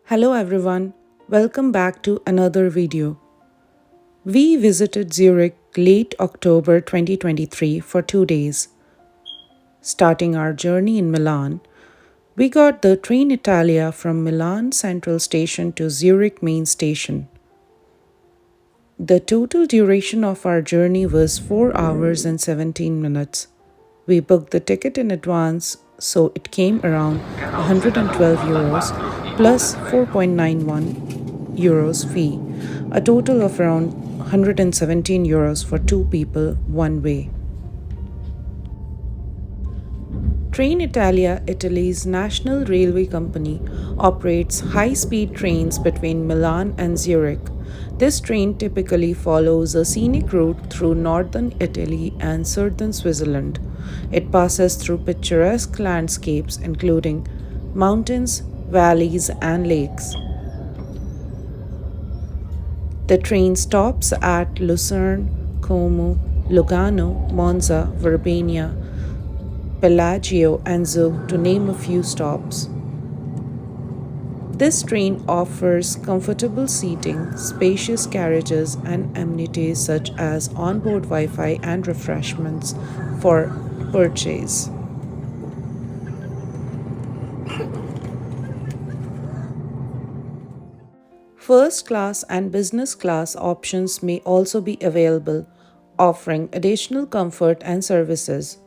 Hello everyone, welcome back to another video. We visited Zurich late October 2023 for 2 days. Starting our journey in Milan, we got the train Italia from Milan Central Station to Zurich Main Station. The total duration of our journey was 4 hours and 17 minutes. We booked the ticket in advance, so it came around 112 euros plus 4.91 euros fee, a total of around 117 euros for two people one way. Train Italia, Italy's national railway company, operates high speed trains between Milan and Zurich. This train typically follows a scenic route through northern Italy and southern Switzerland. It passes through picturesque landscapes including mountains, valleys, and lakes. The train stops at Lucerne, Como, Lugano, Monza, Verbania, Pelagio, and Zug, to name a few stops. This train offers comfortable seating, spacious carriages, and amenities such as onboard Wi Fi and refreshments for purchase. First class and business class options may also be available, offering additional comfort and services.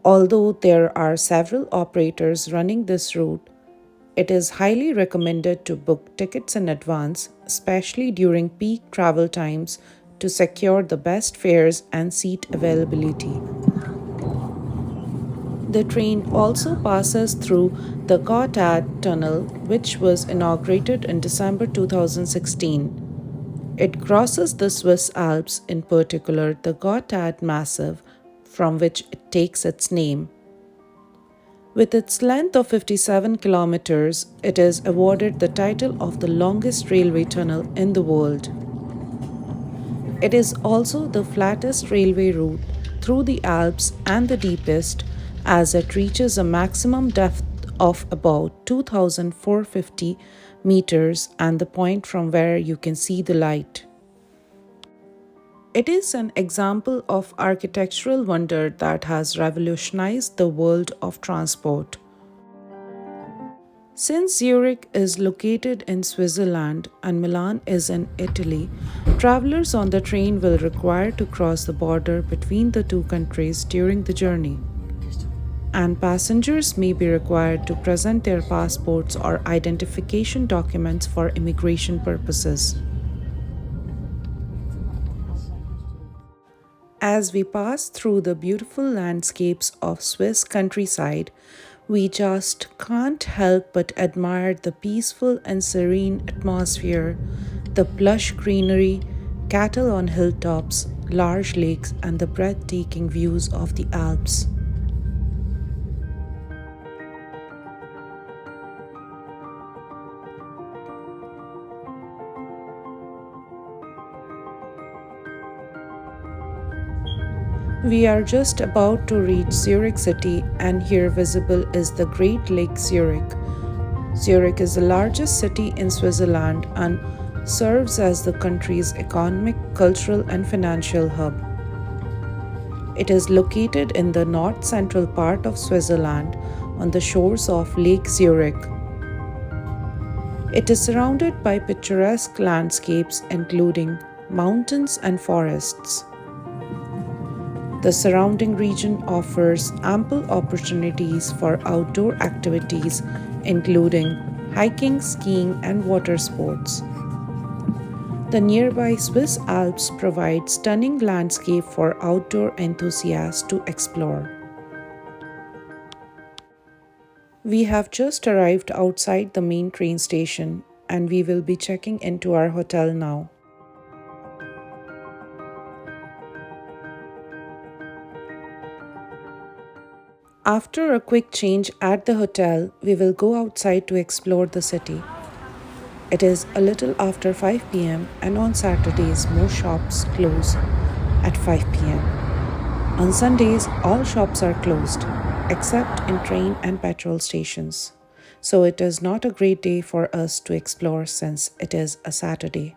Although there are several operators running this route, it is highly recommended to book tickets in advance, especially during peak travel times, to secure the best fares and seat availability. The train also passes through the Gotthard Tunnel, which was inaugurated in December 2016. It crosses the Swiss Alps, in particular the Gotthard Massif, from which it takes its name. With its length of 57 kilometers, it is awarded the title of the longest railway tunnel in the world. It is also the flattest railway route through the Alps and the deepest, as it reaches a maximum depth of about 2,450 meters and the point from where you can see the light. It is an example of architectural wonder that has revolutionized the world of transport. Since Zurich is located in Switzerland and Milan is in Italy, travelers on the train will require to cross the border between the two countries during the journey. And passengers may be required to present their passports or identification documents for immigration purposes. As we pass through the beautiful landscapes of Swiss countryside, we just can't help but admire the peaceful and serene atmosphere, the plush greenery, cattle on hilltops, large lakes, and the breathtaking views of the Alps. We are just about to reach Zurich city, and here visible is the Great Lake Zurich. Zurich is the largest city in Switzerland and serves as the country's economic, cultural, and financial hub. It is located in the north central part of Switzerland on the shores of Lake Zurich. It is surrounded by picturesque landscapes including mountains and forests. The surrounding region offers ample opportunities for outdoor activities, including hiking, skiing, and water sports. The nearby Swiss Alps provide stunning landscape for outdoor enthusiasts to explore. We have just arrived outside the main train station, and we will be checking into our hotel now. After a quick change at the hotel, we will go outside to explore the city. It is a little after 5 pm, and on Saturdays, most shops close at 5 pm. On Sundays, all shops are closed, except in train and petrol stations. so it is not a great day for us to explore since it is a Saturday.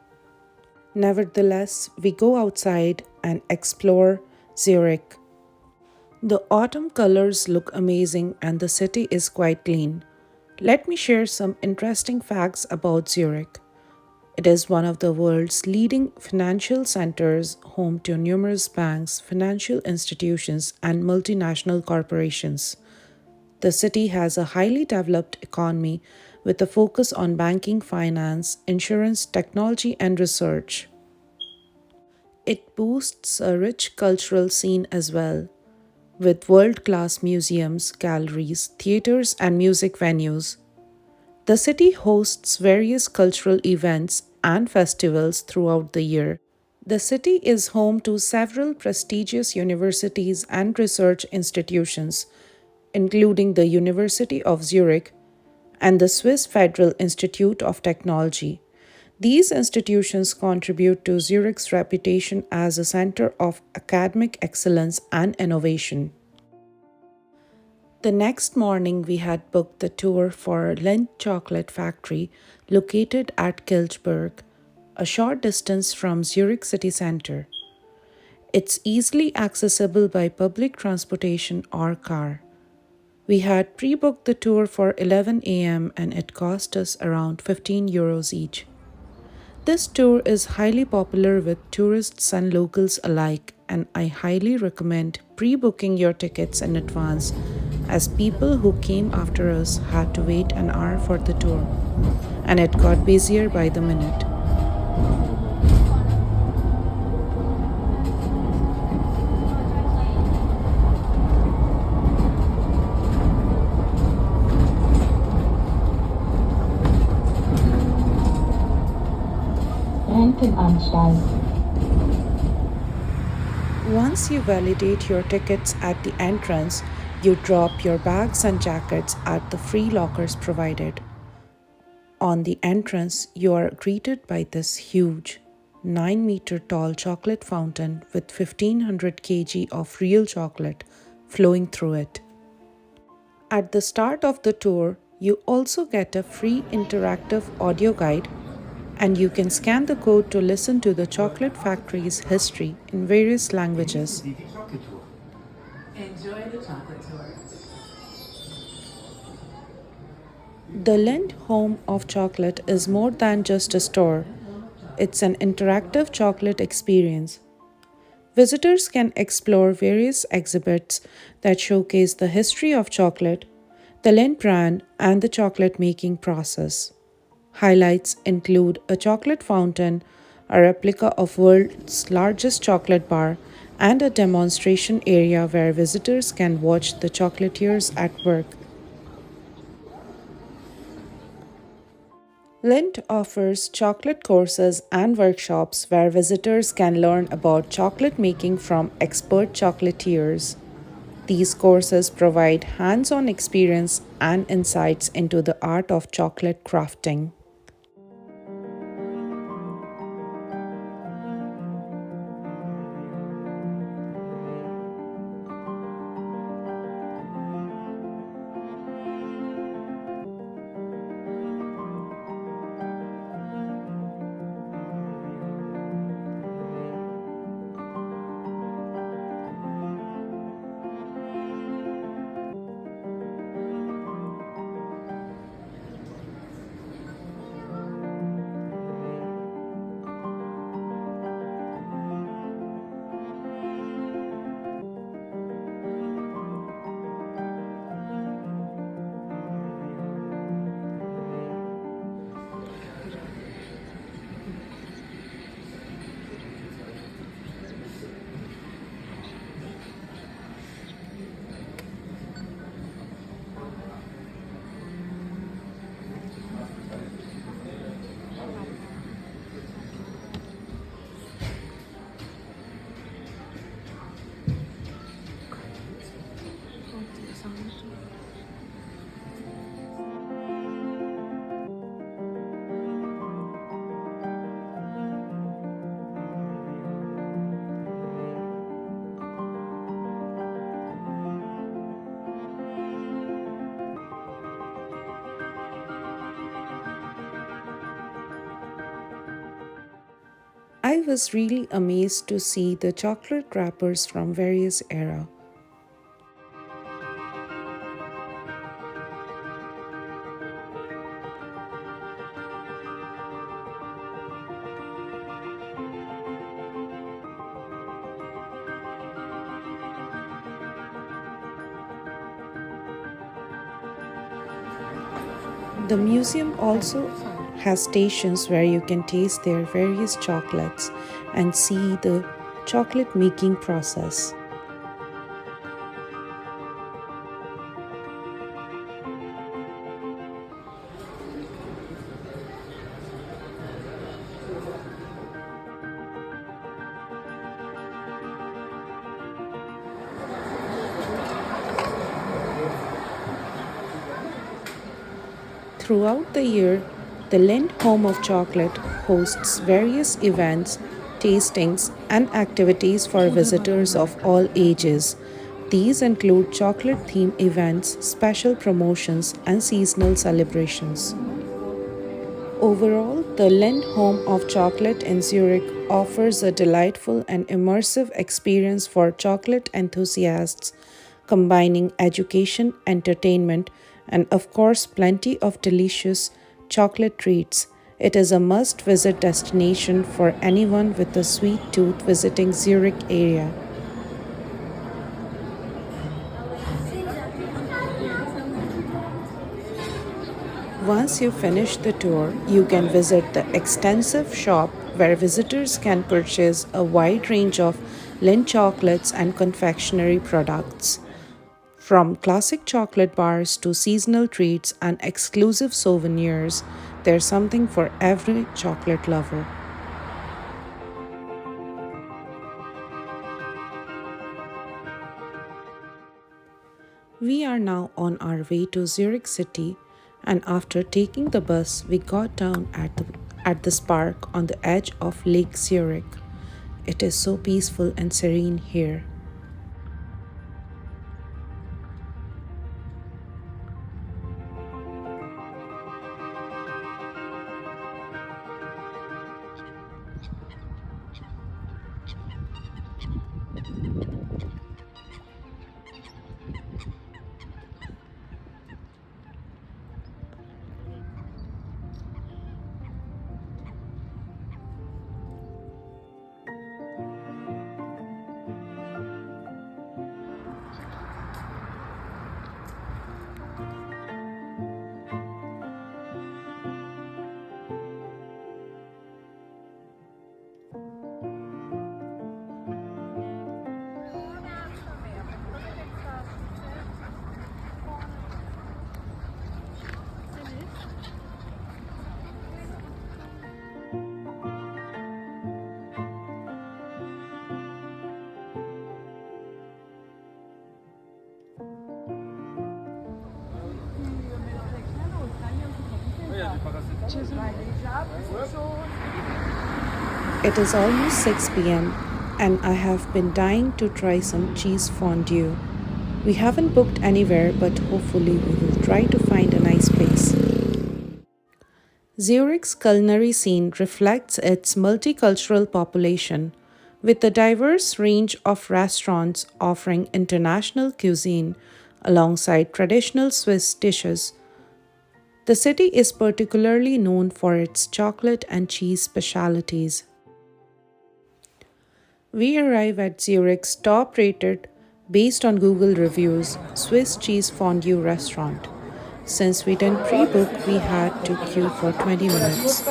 Nevertheless, we go outside and explore Zurich. The autumn colors look amazing and the city is quite clean. Let me share some interesting facts about Zurich. It is one of the world's leading financial centers, home to numerous banks, financial institutions, and multinational corporations. The city has a highly developed economy with a focus on banking, finance, insurance, technology, and research. It boasts a rich cultural scene as well, with world class museums, galleries, theaters, and music venues. The city hosts various cultural events and festivals throughout the year. The city is home to several prestigious universities and research institutions, including the University of Zurich and the Swiss Federal Institute of Technology. These institutions contribute to Zurich's reputation as a center of academic excellence and innovation. The next morning, we had booked the tour for Lindt Chocolate Factory located at Kilchberg, a short distance from Zurich city center. It's easily accessible by public transportation or car. We had pre booked the tour for 11 a.m. and it cost us around 15 euros each. This tour is highly popular with tourists and locals alike, and I highly recommend pre booking your tickets in advance as people who came after us had to wait an hour for the tour, and it got busier by the minute. Rentenanstalt. Once you validate your tickets at the entrance, you drop your bags and jackets at the free lockers provided. On the entrance, you are greeted by this huge, 9-meter tall chocolate fountain with 1500 kg of real chocolate flowing through it. At the start of the tour, you also get a free interactive audio guide, and you can scan the code to listen to the chocolate factory's history in various languages. Enjoy the chocolate tour. The Lindt Home of Chocolate is more than just a store, it's an interactive chocolate experience. Visitors can explore various exhibits that showcase the history of chocolate, the Lindt brand, and the chocolate making process. Highlights include a chocolate fountain, a replica of world's largest chocolate bar, and a demonstration area where visitors can watch the chocolatiers at work. Lindt offers chocolate courses and workshops where visitors can learn about chocolate making from expert chocolatiers. These courses provide hands on experience and insights into the art of chocolate crafting. I was really amazed to see the chocolate wrappers from various era. The museum also has stations where you can taste their various chocolates and see the chocolate making process. Throughout the year, the Lindt Home of Chocolate hosts various events, tastings, and activities for visitors of all ages. These include chocolate themed events, special promotions, and seasonal celebrations. Overall, the Lindt Home of Chocolate in Zurich offers a delightful and immersive experience for chocolate enthusiasts, combining education, entertainment, and of course, plenty of delicious chocolate treats. It is a must visit destination for anyone with a sweet tooth visiting Zurich area. Once you finish the tour, you can visit the extensive shop where visitors can purchase a wide range of Lindt chocolates and confectionery products. From classic chocolate bars to seasonal treats and exclusive souvenirs, there's something for every chocolate lover. We are now on our way to Zurich City, and after taking the bus, we got down at this park on the edge of Lake Zurich. It is so peaceful and serene here. It is almost 6 p.m., and I have been dying to try some cheese fondue. We haven't booked anywhere, but hopefully, we will try to find a nice place. Zurich's culinary scene reflects its multicultural population, with a diverse range of restaurants offering international cuisine alongside traditional Swiss dishes. The city is particularly known for its chocolate and cheese specialties. We arrive at Zurich's top rated, based on Google reviews, Swiss cheese fondue restaurant. Since we didn't pre book, we had to queue for 20 minutes,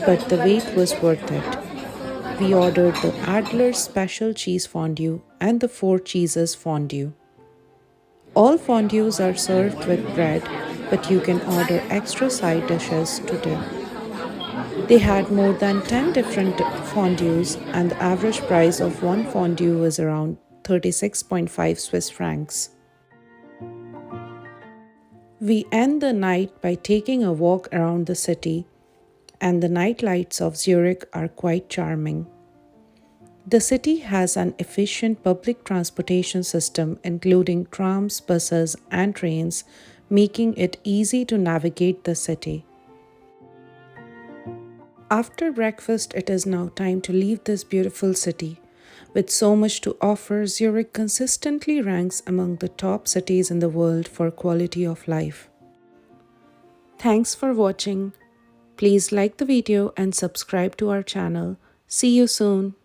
but the wait was worth it. We ordered the Adler's special cheese fondue and the four cheeses fondue. All fondues are served with bread, but you can order extra side dishes to dip. They had more than 10 different fondues, and the average price of one fondue was around 36.5 Swiss francs. We end the night by taking a walk around the city, and the night lights of Zurich are quite charming. The city has an efficient public transportation system, including trams, buses, and trains, making it easy to navigate the city. After breakfast, it is now time to leave this beautiful city. With so much to offer, Zurich consistently ranks among the top cities in the world for quality of life. Thanks for watching. Please like the video and subscribe to our channel. See you soon.